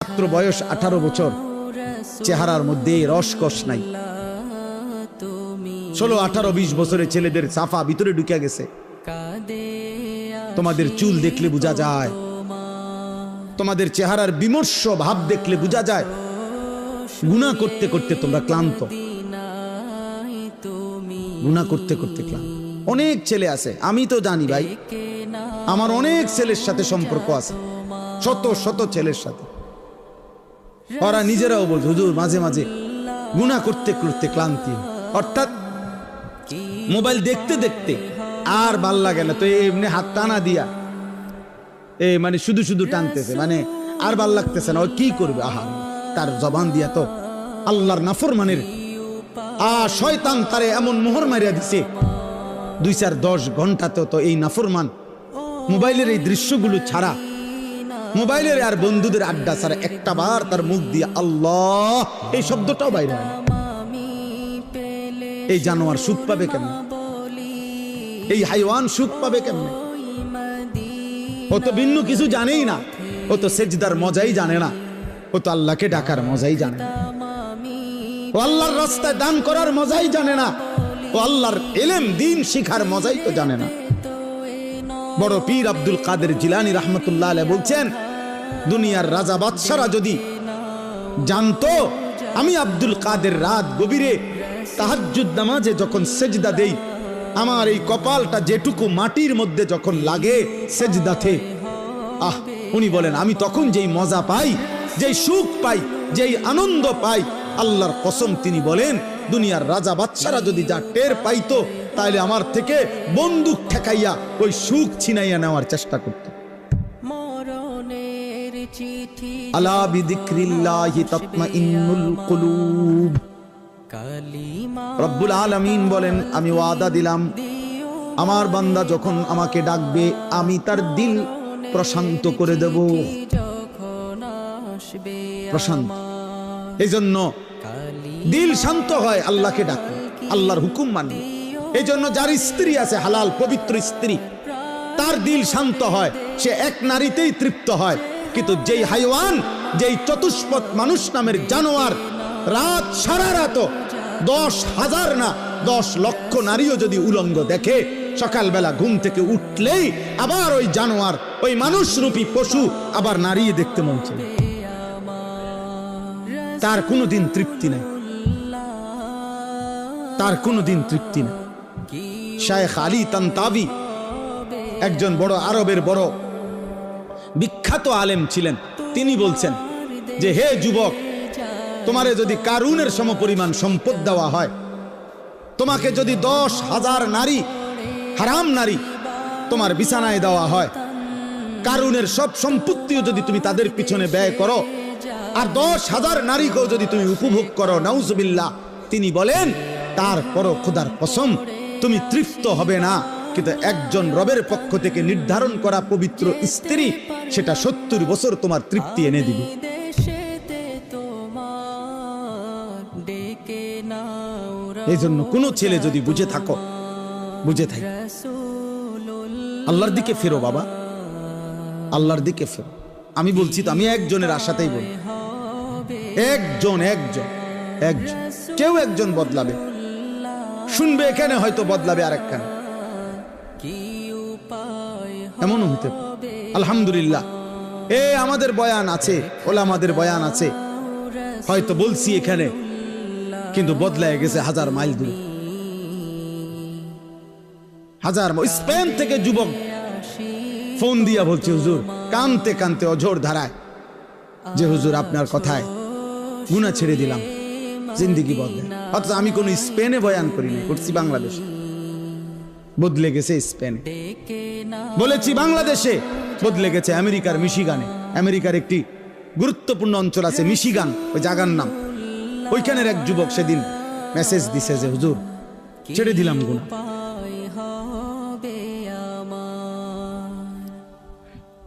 মাত্র বয়স 18 বছর, চেহারার মধ্যে রসকস নাই। 16, 18, 20 বছরের ছেলেদের সাফা ভিতরে ঢুকে গেছে। তোমাদের চুল দেখলে বোঝা যায়, তোমাদের চেহারার বিমর্ষ ভাব দেখলে বোঝা যায় গুনাহ করতে করতে তোমরা ক্লান্ত, গুনাহ করতে করতে ক্লান্ত। অনেক ছেলে আছে, আমি তো জানি ভাই, আমার অনেক ছেলের সাথে সম্পর্ক আছে, শত শত ছেলের সাথে। ওরা নিজেরাও বলছে হুজুর মাঝে মাঝে গুনাহ করতে করতে ক্লান্তি, অর্থাৎ মোবাইল দেখতে দেখতে আর ভাল লাগে না, তো এমনি হাত টানা দিয়া মানে শুধু শুধু টানতেছে, মানে আর ভাল লাগতেছে না, ও কি করবে? আহা, তার জবান দিয়া তো আল্লাহর নাফরমানের শয়তান তারে এমন মোহর মারিয়া দিছে, 2-4-10 ঘন্টাতেও তো এই নাফরমান মোবাইলের এই দৃশ্যগুলো ছাড়া, মোবাইলের আর বন্ধুদের আড্ডা ছাড়া একটা বার তার মুখ দিয়ে আল্লাহ এই শব্দটাও বাইরে হয় না। এই জানোয়ার সুখ পাবে কেমন? এই হাইওয়ান সুখ পাবে কেমন? ও তো ভিন্ন কিছু জানেই না, ও তো সেজদার মজাই জানে না, ও তো আল্লাহকে ডাকার মজাই জানে না, ও আল্লাহর রাস্তায় দান করার মজাই জানে না, ও আল্লাহর ইলম দ্বীন শিখার মজাই তো জানে না। বড় পীর আব্দুল কাদের জিলানী রাহমাতুল্লাহ আলাইহি বলছেন, দুনিয়ার রাজা বাদশারা যদি জানতো আমি আব্দুল কাদের রাত গভীরে তাহাজ্জুদ নামাজে যখন সেজদা দেই, আমার এই কপালটা যেটুকু মাটির মধ্যে যখন লাগে সেজদাতে, উনি বলেন আমি তখন যেই মজা পাই, যেই সুখ পাই, যেই আনন্দ পাই, আল্লাহর কসম তিনি বলেন দুনিয়ার রাজা বাদশারা যদি যা টের পাইতো, তাহলে আমার থেকে বন্দুক ঠেকাইয়া ওই সুখ ছিনাইয়া নেওয়ার চেষ্টা করত। আলা বিযিকরিল্লাহি তাতমাইন্নুল কুলুব। রব্বুল আলামিন বলেন আমি ওয়াদা দিলাম আমার বান্দা যখন আমাকে ডাকবে আমি তার দিল প্রশান্ত করে দেব, প্রশান্ত। এই জন্য দিল শান্ত হয় আল্লাহকে ডাকলে, আল্লাহর হুকুম মানলে। এই জন্য যার স্ত্রী আছে হালাল পবিত্র স্ত্রী, তার দিল শান্ত হয়, সে এক নারীতেই তৃপ্ত হয়। কিন্তু যেই হাইওয়ান, যেই চতুষ্পদ মানুষ নামের জানোয়ার রাত সারা রাত 10,000 না 10 লক্ষ নারীও যদি উলঙ্গ দেখে, সকালবেলা ঘুম থেকে উঠলেই আবার ওই জানোয়ার, ওই মানুষরূপী পশু আবার নারী দেখতে মন চায়, তার কোনোদিন তৃপ্তি নাই, তার কোনোদিন তৃপ্তি নাই। শায়েখ আলী তানতাবি একজন বড় আরবের বড় বিখ্যাত আলেম ছিলেন, তিনি বলছেন যে হে যুবক, তোমারে যদি কারুনের সমপরিমাণ সম্পদ দেওয়া হয়, তোমাকে যদি 10,000 নারী, হারাম নারী তোমার বিছানায় দেওয়া হয়, কারুনের সব সম্পত্তিও যদি তুমি তাদের পিছনে ব্যয় করো, আর 10,000 নারীকেও যদি তুমি উপভোগ করো, নাউজুবিল্লাহ, তিনি বলেন তারপরও খোদার কসম তুমি তৃপ্ত হবে না। কিন্তু একজন রবের পক্ষ থেকে নির্ধারণ করা পবিত্র স্ত্রী, সেটা 70 বছর তোমার তৃপ্তি এনে দিবে। এই জন্য কোন ছেলে যদি বুঝে থাকো, বুঝে থাকি আল্লাহর দিকে ফেরো বাবা, আল্লাহর দিকে ফেরো। আমি বলছি তো, আমি একজনের আশাতেই বলি, একজন কেউ একজন বদলাবে, শুনবে এখানে হয়তো বদলাবে আরেকখানে, এমনও হতে পারে। আলহামদুলিল্লাহ আমাদের বয়ান আছে, ওলামাদের বয়ান আছে, হয়তো বলছি এখানে, কিন্তু বদলায় গেছে 1000 মাইল দূরে, 1000 মাইল। স্পেন থেকে যুবক ফোন দিয়া বলছে হুজুর, কানতে কানতে অঝোর ধারায়, যে হুজুর আপনার কথায় গুনাহ ছেড়ে দিলাম, জিন্দেগি বদলে। অথচ আমি কোন স্পেনে বয়ান করিনি, করছি বাংলাদেশ, বদলে গেছে স্পেনে। বলেছি বাংলাদেশে, বদলে গেছে আমেরিকার মিশিগানে। আমেরিকার একটি গুরুত্বপূর্ণ অঞ্চল আছে মিশিগান, ওই জায়গার নাম। ওইখানের এক যুবক সেদিন মেসেজ দিছে যে হুজুর ছেড়ে দিলাম গুনাহ,